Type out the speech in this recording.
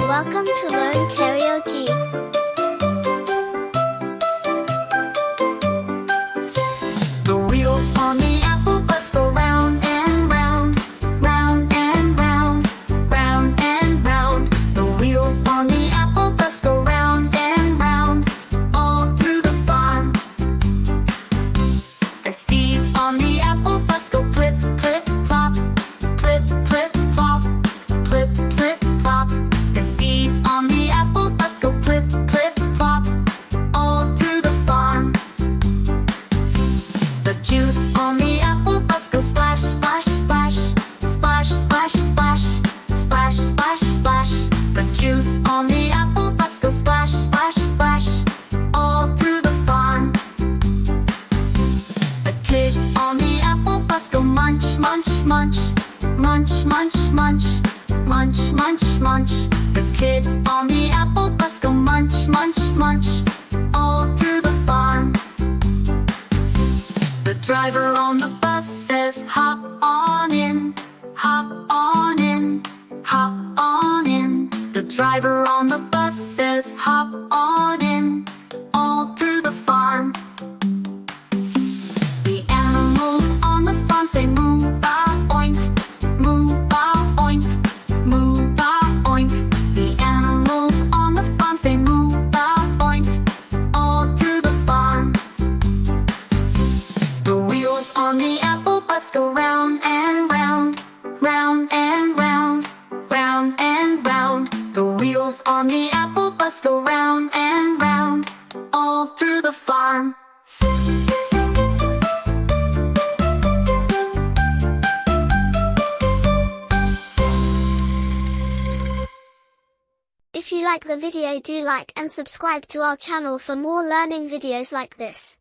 Welcome to Learn Karaoke. The wheels on the apple bus go round and round, round and round, round and round. The wheels on the apple bus go round and round, all through the farm. The seeds on the apple bus go plip, plip, plop, plip, plip, plop, plip, plip, plop. The seeds on the apple bus go plip, plip, plop, all through the farm. The juice on the apple bus goes splash, splash, splash, splash, splash, splash, splash, splash, splash. The juice on the apple bus goes splash, splash, splash, all through the farm. The kids on the apple bus go munch, munch, munch, munch, munch, munch, munch, munch, munch. The kids on the apple bus go munch, munch, munch, all through the farm. The driver on the bus says, hop on in, hop on in, hop on in. The driver on the bus says, hop on in, all through the farm. The animals on the farm say moo, ba, oink, moo, ba, oink, moo, ba, oink. The animals on the farm say moo, ba, oink, all through the farm. The wheels on the apple bus go round and round, round and round, round and round. The wheels on the apple bus go round and round, all through the farm. If you like the video, do like and subscribe to our channel for more learning videos like this.